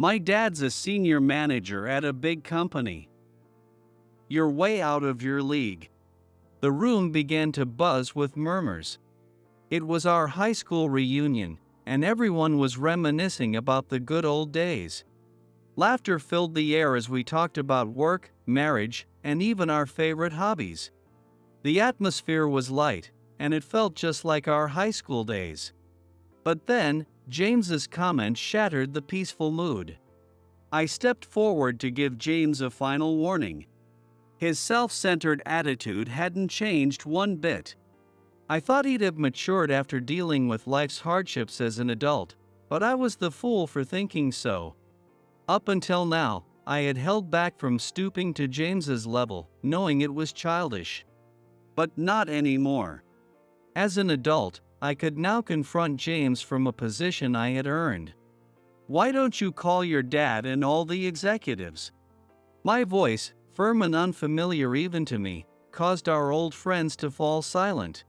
My dad's a senior manager at a big company. You're way out of your league. The room began to buzz with murmurs. It was our high school reunion, and everyone was reminiscing about the good old days. Laughter filled the air as we talked about work, marriage, and even our favorite hobbies. The atmosphere was light, and it felt just like our high school days. But then, James's comment shattered the peaceful mood. I stepped forward to give James a final warning. His self-centered attitude hadn't changed one bit. I thought he'd have matured after dealing with life's hardships as an adult, but I was the fool for thinking so. Up until now, I had held back from stooping to James's level, knowing it was childish. But not anymore. As an adult, I could now confront James from a position I had earned. Why don't you call your dad and all the executives? My voice, firm and unfamiliar even to me, caused our old friends to fall silent.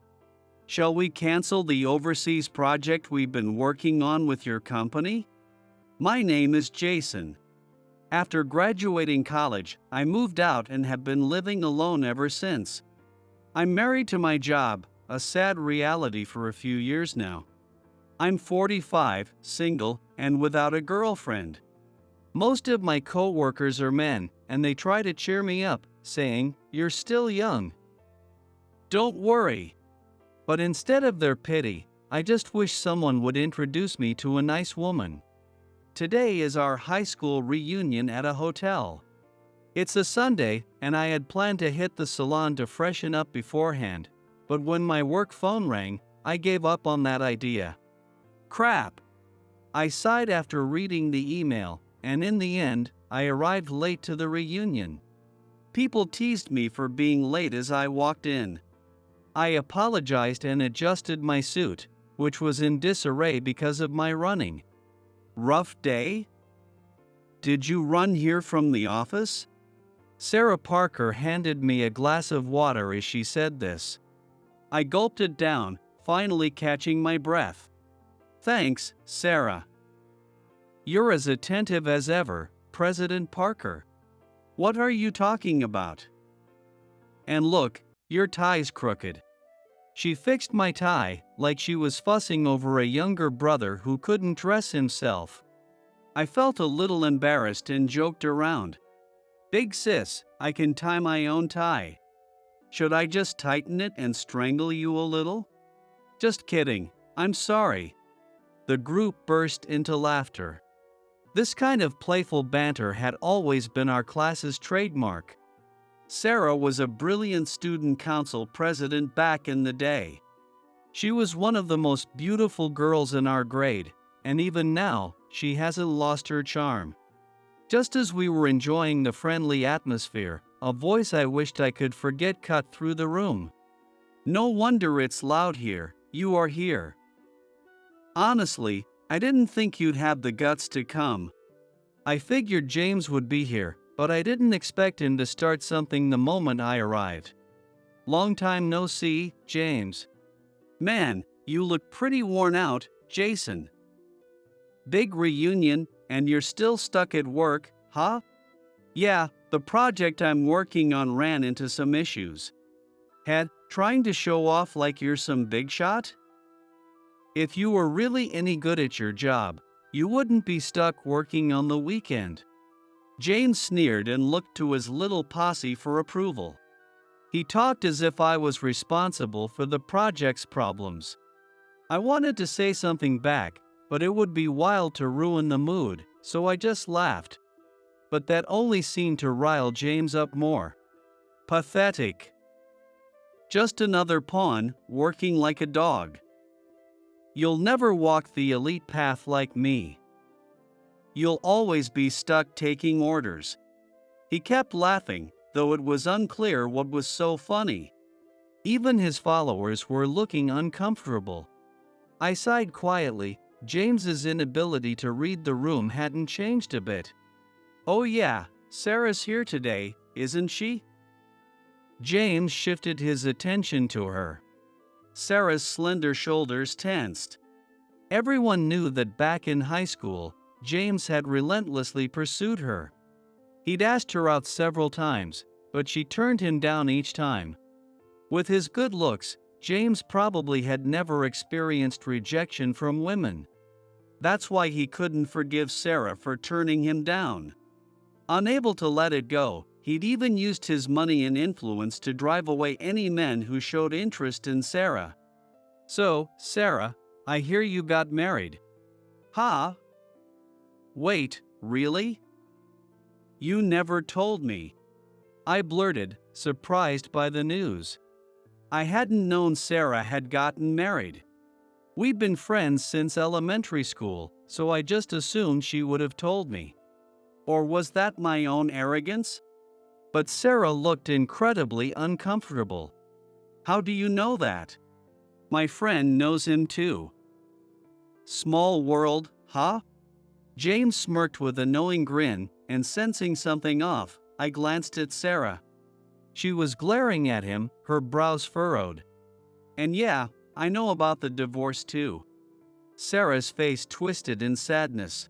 Shall we cancel the overseas project we've been working on with your company? My name is Jason. After graduating college, I moved out and have been living alone ever since. I'm married to my job, a sad reality for a few years now. I'm 45, single, and without a girlfriend. Most of my co-workers are men, and they try to cheer me up, saying, "You're still young. Don't worry." But instead of their pity, I just wish someone would introduce me to a nice woman. Today is our high school reunion at a hotel. It's a Sunday, and I had planned to hit the salon to freshen up beforehand, but when my work phone rang, I gave up on that idea. Crap! I sighed after reading the email, and in the end, I arrived late to the reunion. People teased me for being late as I walked in. I apologized and adjusted my suit, which was in disarray because of my running. Rough day? Did you run here from the office? Sarah Parker handed me a glass of water as she said this. I gulped it down, finally catching my breath. Thanks, Sarah. You're as attentive as ever, President Parker. What are you talking about? And look, your tie's crooked. She fixed my tie, like she was fussing over a younger brother who couldn't dress himself. I felt a little embarrassed and joked around. Big sis, I can tie my own tie. Should I just tighten it and strangle you a little? Just kidding, I'm sorry. The group burst into laughter. This kind of playful banter had always been our class's trademark. Sarah was a brilliant student council president back in the day. She was one of the most beautiful girls in our grade, and even now, she hasn't lost her charm. Just as we were enjoying the friendly atmosphere, a voice I wished I could forget cut through the room. No wonder it's loud here, you are here. Honestly, I didn't think you'd have the guts to come. I figured James would be here, but I didn't expect him to start something the moment I arrived. Long time no see, James. Man, you look pretty worn out, Jason. Big reunion, and you're still stuck at work, huh? Yeah, the project I'm working on ran into some issues. Trying to show off like you're some big shot? If you were really any good at your job, you wouldn't be stuck working on the weekend. James sneered and looked to his little posse for approval. He talked as if I was responsible for the project's problems. I wanted to say something back, but it would be wild to ruin the mood, so I just laughed. But that only seemed to rile James up more. Pathetic. Just another pawn, working like a dog. You'll never walk the elite path like me. You'll always be stuck taking orders. He kept laughing, though it was unclear what was so funny. Even his followers were looking uncomfortable. I sighed quietly. James's inability to read the room hadn't changed a bit. Oh yeah, Sarah's here today, isn't she? James shifted his attention to her. Sarah's slender shoulders tensed. Everyone knew that back in high school, James had relentlessly pursued her. He'd asked her out several times, but she turned him down each time. With his good looks, James probably had never experienced rejection from women. That's why he couldn't forgive Sarah for turning him down. Unable to let it go, he'd even used his money and influence to drive away any men who showed interest in Sarah. So, Sarah, I hear you got married. Huh? Wait, really? You never told me. I blurted, surprised by the news. I hadn't known Sarah had gotten married. We'd been friends since elementary school, so I just assumed she would have told me. Or was that my own arrogance? But Sarah looked incredibly uncomfortable. How do you know that? My friend knows him too. Small world, huh? James smirked with a knowing grin, and sensing something off, I glanced at Sarah. She was glaring at him, her brows furrowed. And yeah, I know about the divorce too. Sarah's face twisted in sadness.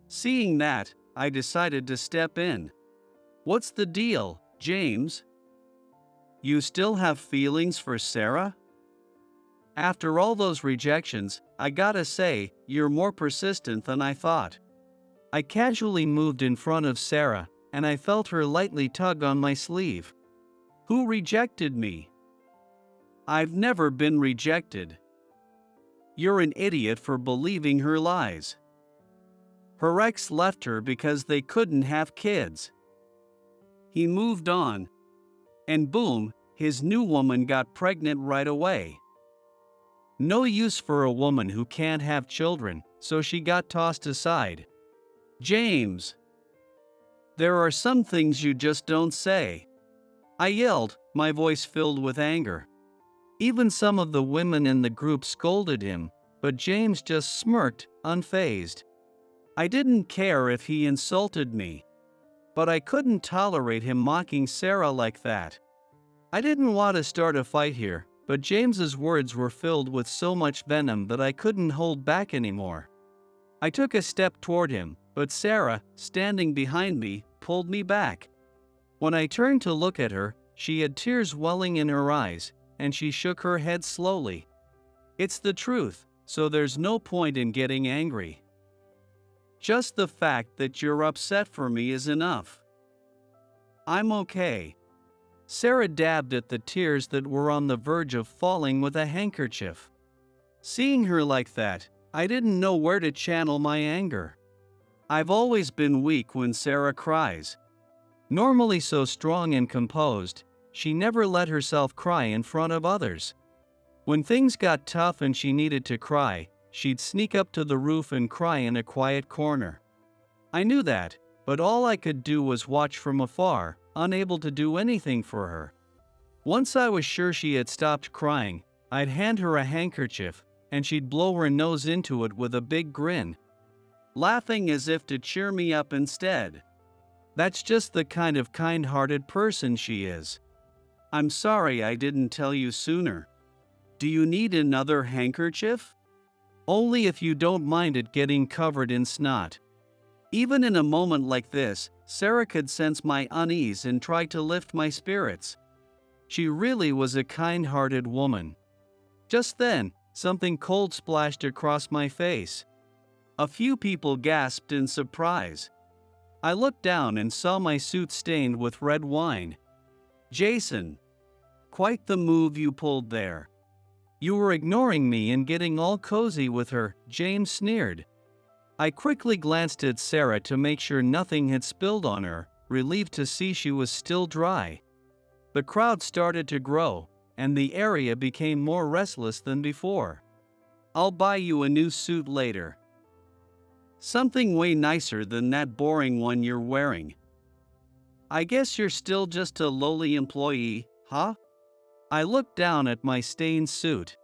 Seeing that, I decided to step in. What's the deal, James? You still have feelings for Sarah? After all those rejections, I gotta say, you're more persistent than I thought. I casually moved in front of Sarah, and I felt her lightly tug on my sleeve. Who rejected me? I've never been rejected. You're an idiot for believing her lies. Her ex left her because they couldn't have kids. He moved on. And boom, his new woman got pregnant right away. No use for a woman who can't have children, so she got tossed aside. James. There are some things you just don't say. I yelled, my voice filled with anger. Even some of the women in the group scolded him, but James just smirked, unfazed. I didn't care if he insulted me. But I couldn't tolerate him mocking Sarah like that. I didn't want to start a fight here, but James's words were filled with so much venom that I couldn't hold back anymore. I took a step toward him, but Sarah, standing behind me, pulled me back. When I turned to look at her, she had tears welling in her eyes, and she shook her head slowly. It's the truth, so there's no point in getting angry. Just the fact that you're upset for me is enough. I'm okay. Sarah dabbed at the tears that were on the verge of falling with a handkerchief. Seeing her like that, I didn't know where to channel my anger. I've always been weak when Sarah cries. Normally so strong and composed, she never let herself cry in front of others. When things got tough and she needed to cry, she'd sneak up to the roof and cry in a quiet corner. I knew that, but all I could do was watch from afar, unable to do anything for her. Once I was sure she had stopped crying, I'd hand her a handkerchief, and she'd blow her nose into it with a big grin, laughing as if to cheer me up instead. That's just the kind of kind-hearted person she is. I'm sorry I didn't tell you sooner. Do you need another handkerchief? Only if you don't mind it getting covered in snot. Even in a moment like this, Sarah could sense my unease and try to lift my spirits. She really was a kind-hearted woman. Just then, something cold splashed across my face. A few people gasped in surprise. I looked down and saw my suit stained with red wine. Jason. Quite the move you pulled there. You were ignoring me and getting all cozy with her, James sneered. I quickly glanced at Sarah to make sure nothing had spilled on her, relieved to see she was still dry. The crowd started to grow, and the area became more restless than before. I'll buy you a new suit later. Something way nicer than that boring one you're wearing. I guess you're still just a lowly employee, huh? I looked down at my stained suit.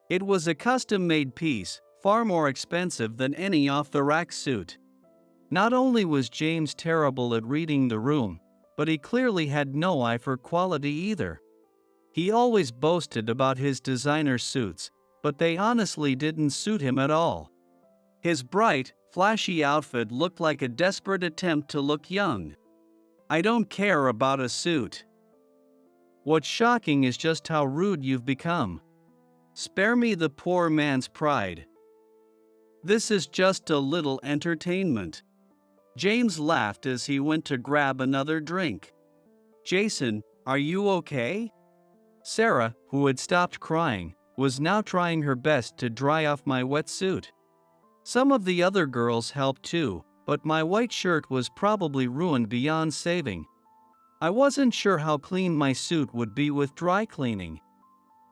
It was a custom-made piece, far more expensive than any off-the-rack suit. Not only was James terrible at reading the room, but he clearly had no eye for quality either. He always boasted about his designer suits, but they honestly didn't suit him at all. His bright, flashy outfit looked like a desperate attempt to look young. I don't care about a suit. What's shocking is just how rude you've become. Spare me the poor man's pride. This is just a little entertainment. James laughed as he went to grab another drink. Jason, are you okay? Sarah, who had stopped crying, was now trying her best to dry off my wet suit. Some of the other girls helped too, but my white shirt was probably ruined beyond saving. I wasn't sure how clean my suit would be with dry cleaning.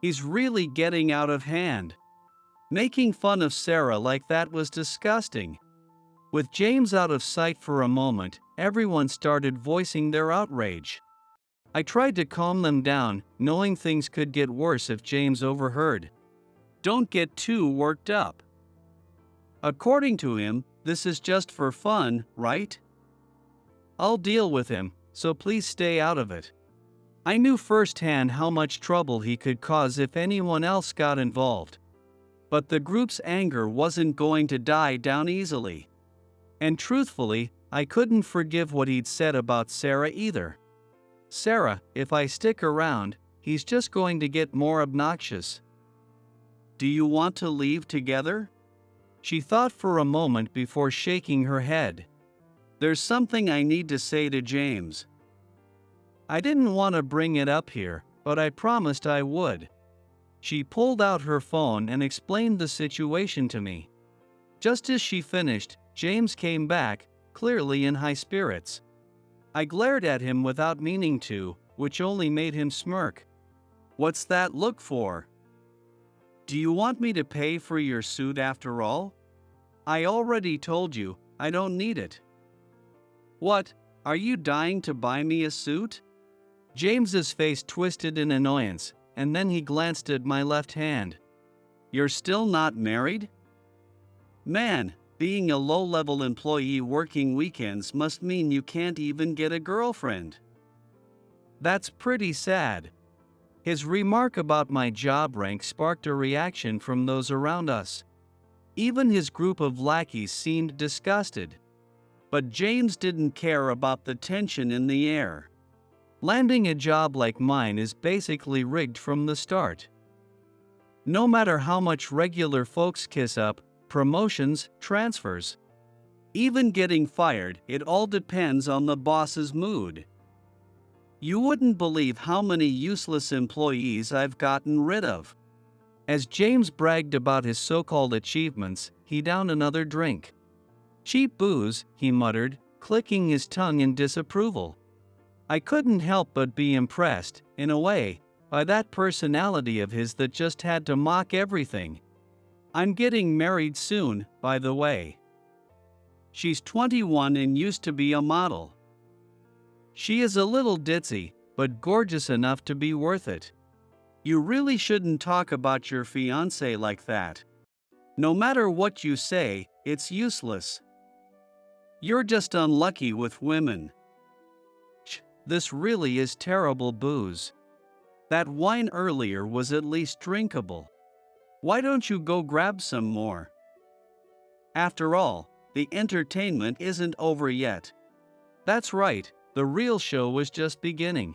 He's really getting out of hand. Making fun of Sarah like that was disgusting. With James out of sight for a moment, everyone started voicing their outrage. I tried to calm them down, knowing things could get worse if James overheard. Don't get too worked up. According to him, this is just for fun, right? I'll deal with him, so please stay out of it. I knew firsthand how much trouble he could cause if anyone else got involved. But the group's anger wasn't going to die down easily. And truthfully, I couldn't forgive what he'd said about Sarah either. Sarah, if I stick around, he's just going to get more obnoxious. Do you want to leave together? She thought for a moment before shaking her head. There's something I need to say to James. I didn't want to bring it up here, but I promised I would. She pulled out her phone and explained the situation to me. Just as she finished, James came back, clearly in high spirits. I glared at him without meaning to, which only made him smirk. What's that look for? Do you want me to pay for your suit after all? I already told you, I don't need it. What, are you dying to buy me a suit? James's face twisted in annoyance, and then he glanced at my left hand. You're still not married? Man, being a low-level employee working weekends must mean you can't even get a girlfriend. That's pretty sad. His remark about my job rank sparked a reaction from those around us. Even his group of lackeys seemed disgusted. But James didn't care about the tension in the air. Landing a job like mine is basically rigged from the start. No matter how much regular folks kiss up, promotions, transfers, even getting fired, it all depends on the boss's mood. You wouldn't believe how many useless employees I've gotten rid of. As James bragged about his so-called achievements, he downed another drink. Cheap booze, he muttered, clicking his tongue in disapproval. I couldn't help but be impressed, in a way, by that personality of his that just had to mock everything. I'm getting married soon, by the way. She's 21 and used to be a model. She is a little ditzy, but gorgeous enough to be worth it. You really shouldn't talk about your fiancé like that. No matter what you say, it's useless. You're just unlucky with women. This really is terrible booze. That wine earlier was at least drinkable. Why don't you go grab some more? After all, the entertainment isn't over yet. That's right, the real show was just beginning.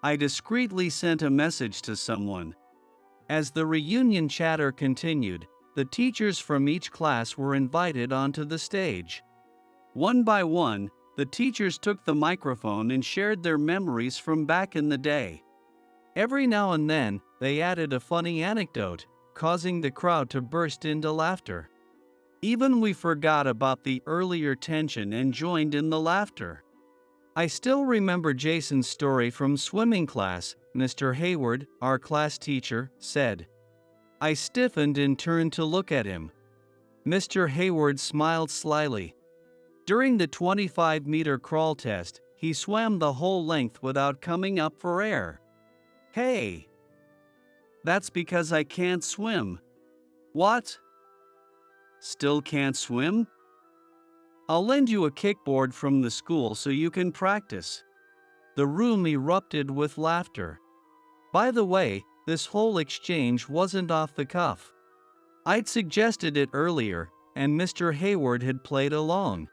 I discreetly sent a message to someone. As the reunion chatter continued, the teachers from each class were invited onto the stage. One by one, the teachers took the microphone and shared their memories from back in the day. Every now and then, they added a funny anecdote, causing the crowd to burst into laughter. Even we forgot about the earlier tension and joined in the laughter. I still remember Jason's story from swimming class. Mr. Hayward, our class teacher, said. I stiffened and turned to look at him. Mr. Hayward smiled slyly. During the 25-meter crawl test, he swam the whole length without coming up for air. Hey! That's because I can't swim. What? Still can't swim? I'll lend you a kickboard from the school so you can practice. The room erupted with laughter. By the way, this whole exchange wasn't off the cuff. I'd suggested it earlier, and Mr. Hayward had played along.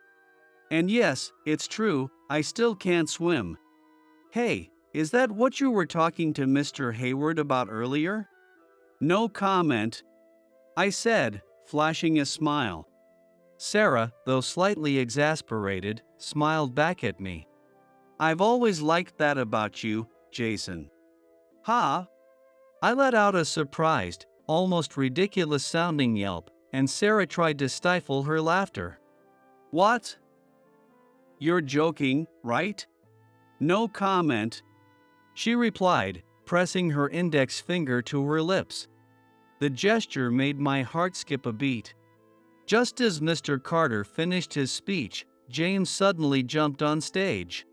And yes, it's true, I still can't swim. Hey, is that what you were talking to Mr. Hayward about earlier? No comment, I said, flashing a smile. Sarah, though slightly exasperated, smiled back at me. I've always liked that about you, Jason. Ha! I let out a surprised, almost ridiculous sounding yelp, and Sarah tried to stifle her laughter. What? You're joking, right? No comment, she replied, pressing her index finger to her lips. The gesture made my heart skip a beat. Just as Mr. Carter finished his speech, James suddenly jumped on stage.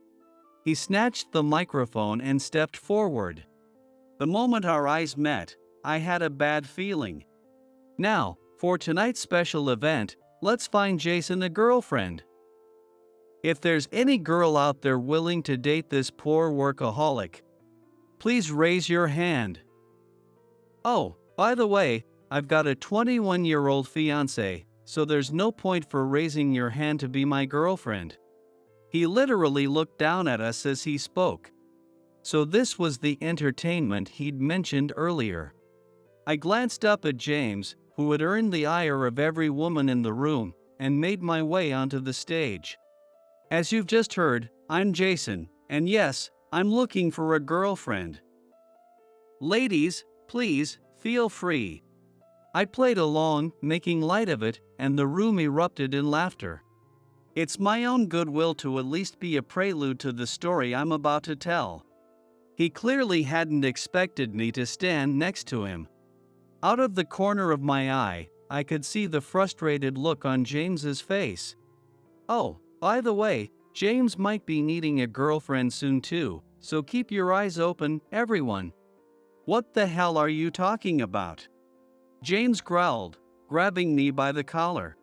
He snatched the microphone and stepped forward. The moment our eyes met, I had a bad feeling. Now, for tonight's special event, let's find Jason a girlfriend. If there's any girl out there willing to date this poor workaholic, please raise your hand. Oh, by the way, I've got a 21-year-old fiancé, so there's no point for raising your hand to be my girlfriend. He literally looked down at us as he spoke. So this was the entertainment he'd mentioned earlier. I glanced up at James, who had earned the ire of every woman in the room, and made my way onto the stage. As you've just heard, I'm Jason, and yes, I'm looking for a girlfriend. Ladies, please, feel free. I played along, making light of it, and the room erupted in laughter. It's my own goodwill to at least be a prelude to the story I'm about to tell. He clearly hadn't expected me to stand next to him. Out of the corner of my eye, I could see the frustrated look on James's face. Oh, by the way, James might be needing a girlfriend soon too, so keep your eyes open, everyone. What the hell are you talking about? James growled, grabbing me by the collar.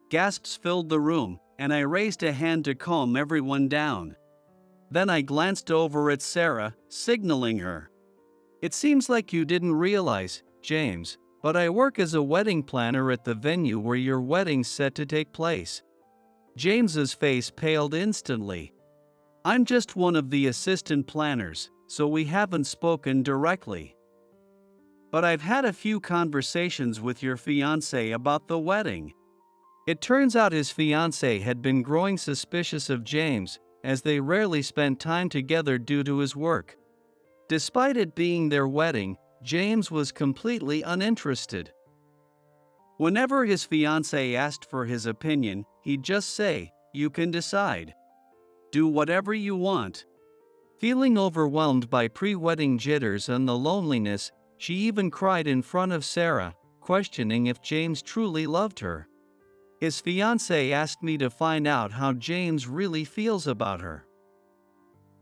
Gasps filled the room, and I raised a hand to calm everyone down. Then I glanced over at Sarah, signaling her. It seems like you didn't realize, James, but I work as a wedding planner at the venue where your wedding's set to take place. James's face paled instantly. I'm just one of the assistant planners, so we haven't spoken directly. But I've had a few conversations with your fiancé about the wedding. It turns out his fiancée had been growing suspicious of James, as they rarely spent time together due to his work. Despite it being their wedding, James was completely uninterested. Whenever his fiancée asked for his opinion, he'd just say, "You can decide. Do whatever you want." Feeling overwhelmed by pre-wedding jitters and the loneliness, she even cried in front of Sarah, questioning if James truly loved her. His fiancée asked me to find out how James really feels about her.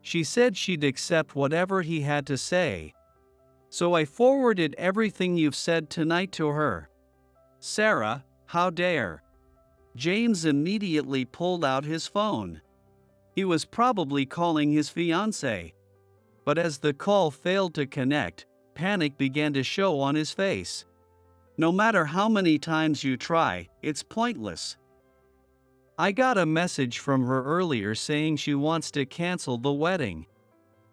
She said she'd accept whatever he had to say. So I forwarded everything you've said tonight to her. Sarah, how dare? James immediately pulled out his phone. He was probably calling his fiancée. But as the call failed to connect, panic began to show on his face. No matter how many times you try, it's pointless. I got a message from her earlier saying she wants to cancel the wedding.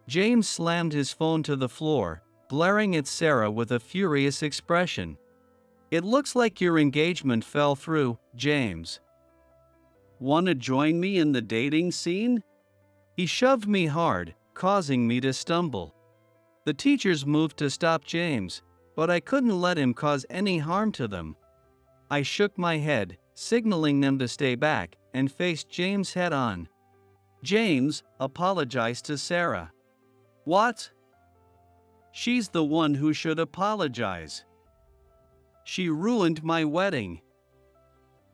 James slammed his phone to the floor, glaring at Sarah with a furious expression. It looks like your engagement fell through, James. Wanna join me in the dating scene? He shoved me hard, causing me to stumble. The teachers moved to stop James, but I couldn't let him cause any harm to them. I shook my head, signaling them to stay back, and faced James head on. James apologized to Sarah. What? She's the one who should apologize. She ruined my wedding.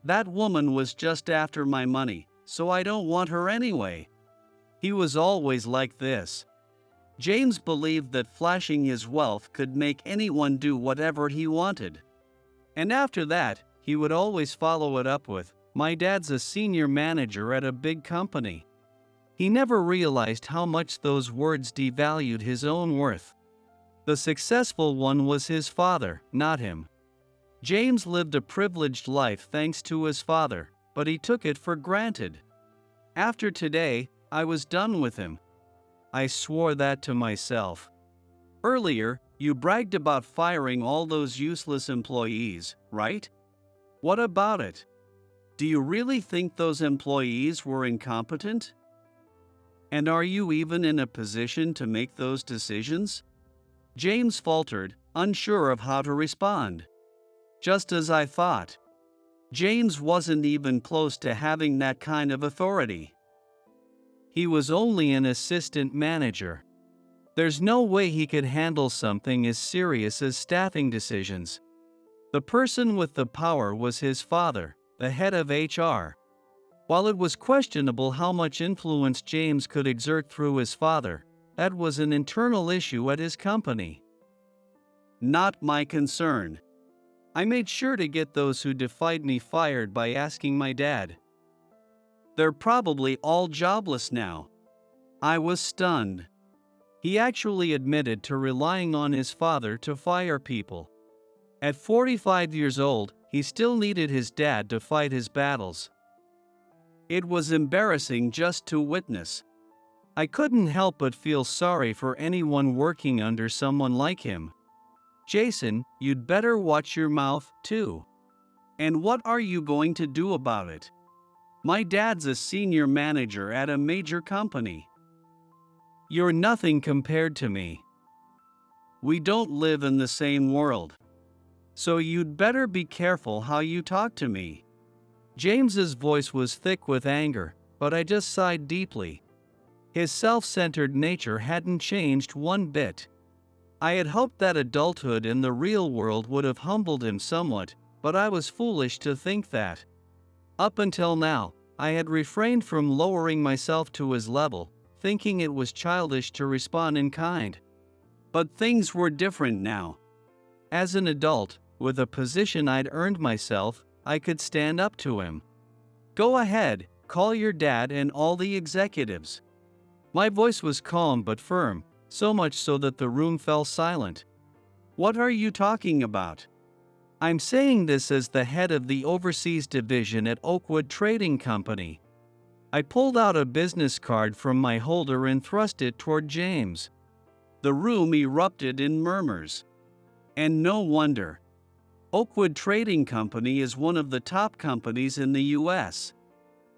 That woman was just after my money, so I don't want her anyway. He was always like this. James believed that flashing his wealth could make anyone do whatever he wanted. And after that, he would always follow it up with, "My dad's a senior manager at a big company." He never realized how much those words devalued his own worth. The successful one was his father, not him. James lived a privileged life thanks to his father, but he took it for granted. After today, I was done with him. I swore that to myself. Earlier, you bragged about firing all those useless employees, right? What about it? Do you really think those employees were incompetent? And are you even in a position to make those decisions? James faltered, unsure of how to respond. Just as I thought. James wasn't even close to having that kind of authority. He was only an assistant manager. There's no way he could handle something as serious as staffing decisions. The person with the power was his father, the head of HR. While it was questionable how much influence James could exert through his father, that was an internal issue at his company. Not my concern. I made sure to get those who defied me fired by asking my dad. They're probably all jobless now. I was stunned. He actually admitted to relying on his father to fire people. At 45 years old, he still needed his dad to fight his battles. It was embarrassing just to witness. I couldn't help but feel sorry for anyone working under someone like him. Jason, you'd better watch your mouth, too. And what are you going to do about it? My dad's a senior manager at a major company. You're nothing compared to me. We don't live in the same world. So you'd better be careful how you talk to me. James's voice was thick with anger, but I just sighed deeply. His self-centered nature hadn't changed one bit. I had hoped that adulthood in the real world would have humbled him somewhat, but I was foolish to think that. Up until now, I had refrained from lowering myself to his level, thinking it was childish to respond in kind. But things were different now. As an adult, with a position I'd earned myself, I could stand up to him. Go ahead, call your dad and all the executives. My voice was calm but firm, so much so that the room fell silent. What are you talking about? I'm saying this as the head of the overseas division at Oakwood Trading Company. I pulled out a business card from my holder and thrust it toward James. The room erupted in murmurs. And no wonder. Oakwood Trading Company is one of the top companies in the U.S.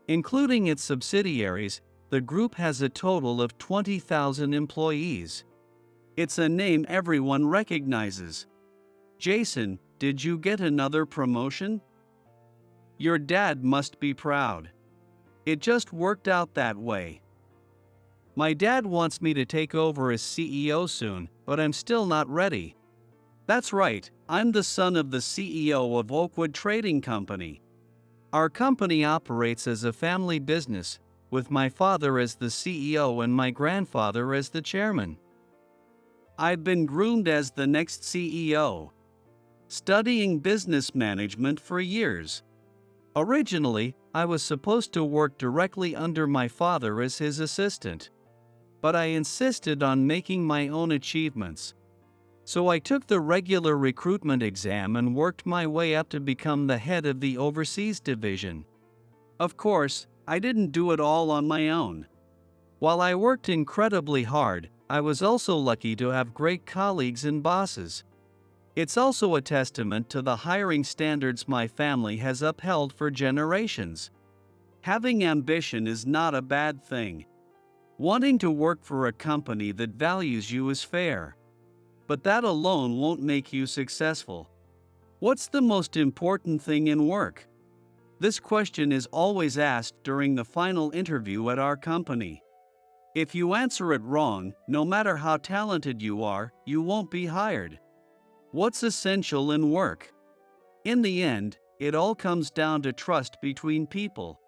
Including its subsidiaries, the group has a total of 20,000 employees. It's a name everyone recognizes. Jason, did you get another promotion? Your dad must be proud. It just worked out that way. My dad wants me to take over as CEO soon, but I'm still not ready. That's right, I'm the son of the CEO of Oakwood Trading Company. Our company operates as a family business, with my father as the CEO and my grandfather as the chairman. I've been groomed as the next CEO, studying business management for years. Originally, I was supposed to work directly under my father as his assistant. But I insisted on making my own achievements. So I took the regular recruitment exam and worked my way up to become the head of the overseas division. Of course, I didn't do it all on my own. While I worked incredibly hard, I was also lucky to have great colleagues and bosses. It's also a testament to the hiring standards my family has upheld for generations. Having ambition is not a bad thing. Wanting to work for a company that values you is fair. But that alone won't make you successful. What's the most important thing in work? This question is always asked during the final interview at our company. If you answer it wrong, no matter how talented you are, you won't be hired. What's essential in work? In the end, it all comes down to trust between people.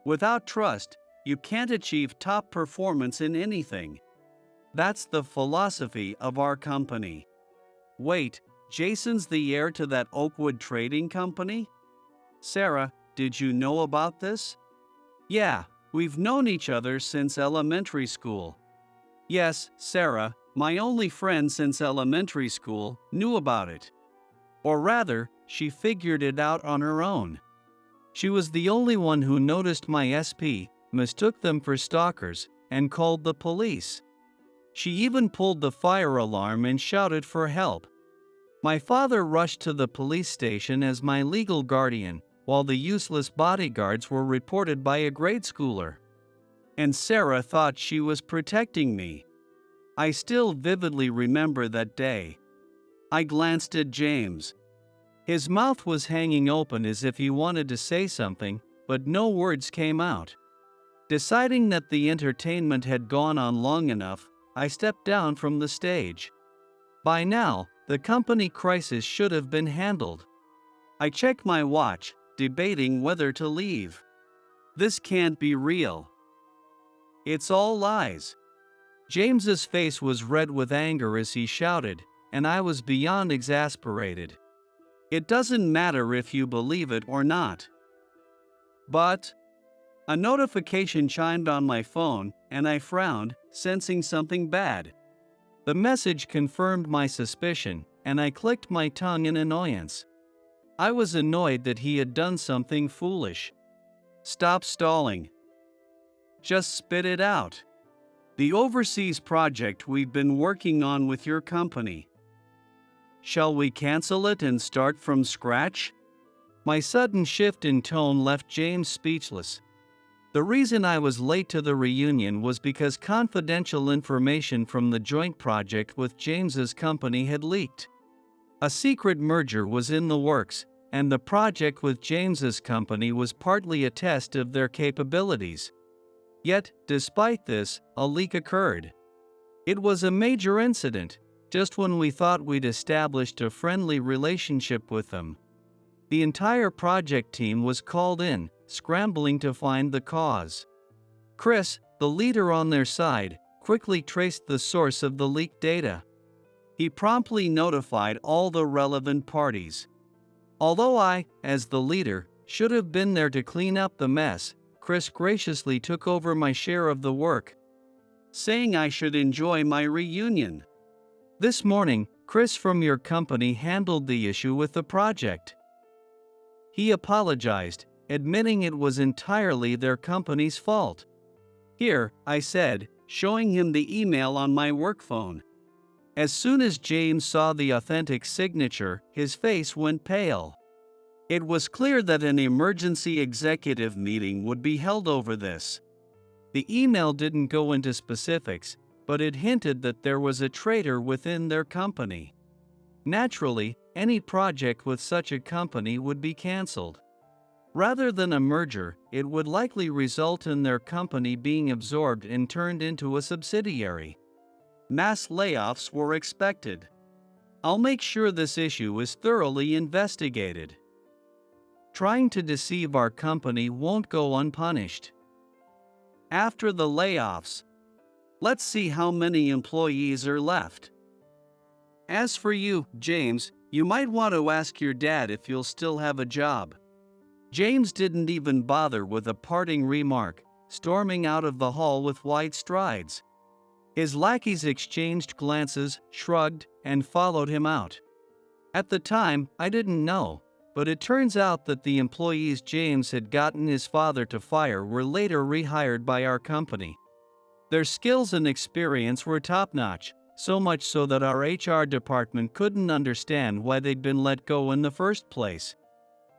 Without trust, you can't achieve top performance in anything. That's the philosophy of our company. Wait, Jason's the heir to that Oakwood Trading Company? Sarah, did you know about this? Yeah, we've known each other since elementary school. Yes, Sarah, my only friend since elementary school, knew about it. Or rather, she figured it out on her own. She was the only one who noticed my SP, mistook them for stalkers, and called the police. She even pulled the fire alarm and shouted for help. My father rushed to the police station as my legal guardian, while the useless bodyguards were reported by a grade schooler. And Sarah thought she was protecting me. I still vividly remember that day. I glanced at James. His mouth was hanging open as if he wanted to say something, but no words came out. Deciding that the entertainment had gone on long enough, I stepped down from the stage. By now, the company crisis should have been handled. I checked my watch, debating whether to leave. This can't be real. It's all lies. James's face was red with anger as he shouted, and I was beyond exasperated. It doesn't matter if you believe it or not. But a notification chimed on my phone, and I frowned, sensing something bad. The message confirmed my suspicion, and I clicked my tongue in annoyance. I was annoyed that he had done something foolish. Stop stalling. Just spit it out. The overseas project we've been working on with your company. Shall we cancel it and start from scratch? My sudden shift in tone left James speechless. The reason I was late to the reunion was because confidential information from the joint project with James's company had leaked. A secret merger was in the works, and the project with James's company was partly a test of their capabilities. Yet, despite this, a leak occurred. It was a major incident, just when we thought we'd established a friendly relationship with them. The entire project team was called in, scrambling to find the cause. Chris, the leader on their side, quickly traced the source of the leaked data. He promptly notified all the relevant parties. Although I, as the leader, should have been there to clean up the mess, Chris graciously took over my share of the work, saying I should enjoy my reunion. This morning, Chris from your company handled the issue with the project. He apologized, admitting it was entirely their company's fault. Here, I said, showing him the email on my work phone. As soon as James saw the authentic signature, his face went pale. It was clear that an emergency executive meeting would be held over this. The email didn't go into specifics, but it hinted that there was a traitor within their company. Naturally, any project with such a company would be canceled. Rather than a merger, it would likely result in their company being absorbed and turned into a subsidiary. Mass layoffs were expected. I'll make sure this issue is thoroughly investigated. Trying to deceive our company won't go unpunished. After the layoffs, let's see how many employees are left. As for you, James, you might want to ask your dad if you'll still have a job. James didn't even bother with a parting remark, storming out of the hall with wide strides. His lackeys exchanged glances, shrugged, and followed him out. At the time, I didn't know, but it turns out that the employees James had gotten his father to fire were later rehired by our company. Their skills and experience were top-notch, so much so that our HR department couldn't understand why they'd been let go in the first place.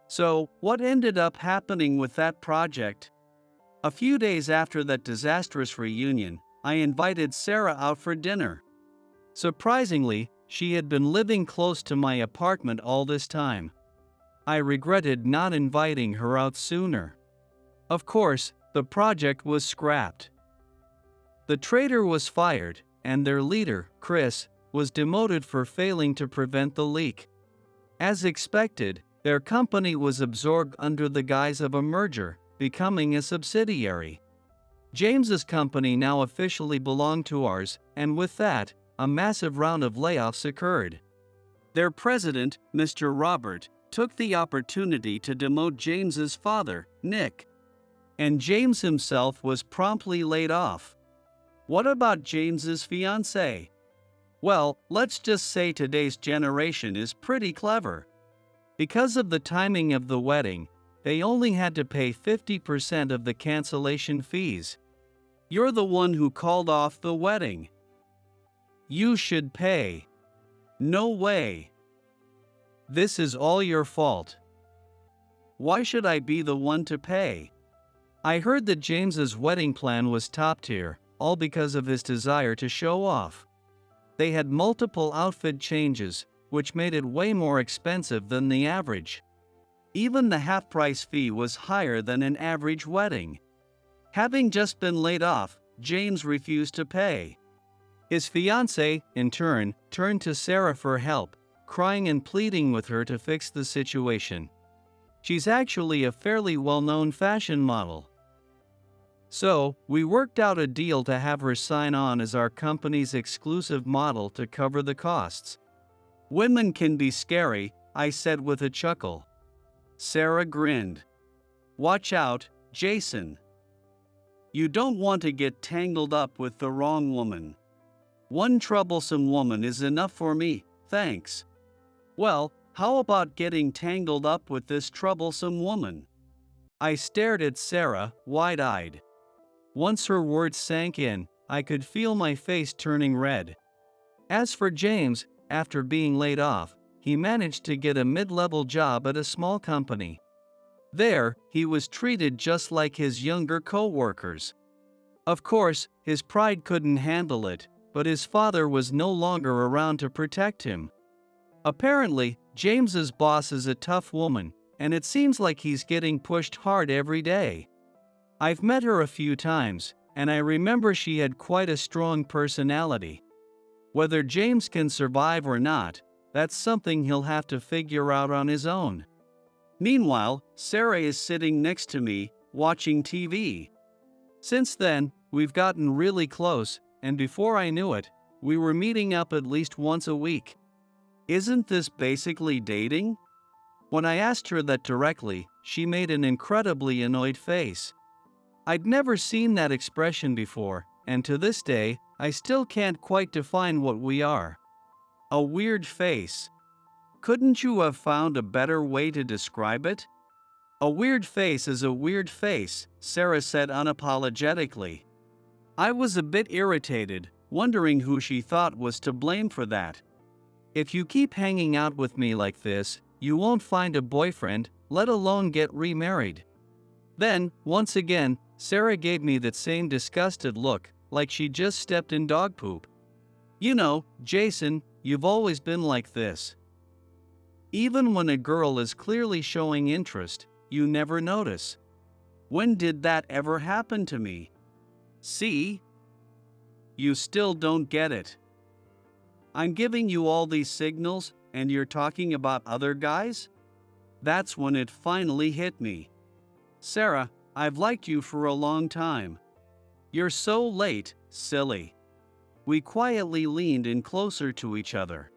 So, what ended up happening with that project? A few days after that disastrous reunion, I invited Sarah out for dinner. Surprisingly, she had been living close to my apartment all this time. I regretted not inviting her out sooner. Of course, the project was scrapped. The traitor was fired, and their leader, Chris, was demoted for failing to prevent the leak. As expected, their company was absorbed under the guise of a merger, becoming a subsidiary. James's company now officially belonged to ours, and with that, a massive round of layoffs occurred. Their president, Mr. Robert, took the opportunity to demote James's father, Nick. And James himself was promptly laid off. What about James's fiancée? Well, let's just say today's generation is pretty clever. Because of the timing of the wedding, they only had to pay 50% of the cancellation fees. You're the one who called off the wedding. You should pay. No way. This is all your fault. Why should I be the one to pay? I heard that James's wedding plan was top tier, all because of his desire to show off. They had multiple outfit changes, which made it way more expensive than the average. Even the half-price fee was higher than an average wedding. Having just been laid off, James refused to pay. His fiancée, in turn, turned to Sarah for help, crying and pleading with her to fix the situation. She's actually a fairly well-known fashion model. So, we worked out a deal to have her sign on as our company's exclusive model to cover the costs. Women can be scary, I said with a chuckle. Sarah grinned. Watch out, Jason. You don't want to get tangled up with the wrong woman. One troublesome woman is enough for me, thanks. Well, how about getting tangled up with this troublesome woman? I stared at Sarah, wide-eyed. Once her words sank in, I could feel my face turning red. As for James, after being laid off, he managed to get a mid-level job at a small company. There, he was treated just like his younger co-workers. Of course, his pride couldn't handle it, but his father was no longer around to protect him. Apparently, James's boss is a tough woman, and it seems like he's getting pushed hard every day. I've met her a few times, and I remember she had quite a strong personality. Whether James can survive or not, that's something he'll have to figure out on his own. Meanwhile, Sarah is sitting next to me, watching TV. Since then, we've gotten really close, and before I knew it, we were meeting up at least once a week. Isn't this basically dating? When I asked her that directly, she made an incredibly annoyed face. I'd never seen that expression before, and to this day, I still can't quite define what we are. A weird face. Couldn't you have found a better way to describe it? A weird face is a weird face, Sarah said unapologetically. I was a bit irritated, wondering who she thought was to blame for that. If you keep hanging out with me like this, you won't find a boyfriend, let alone get remarried. Then, once again, Sarah gave me that same disgusted look, like she just stepped in dog poop. You know, Jason, you've always been like this. Even when a girl is clearly showing interest, you never notice. When did that ever happen to me? See? You still don't get it. I'm giving you all these signals, and you're talking about other guys? That's when it finally hit me. Sarah, I've liked you for a long time. You're so late, silly. We quietly leaned in closer to each other.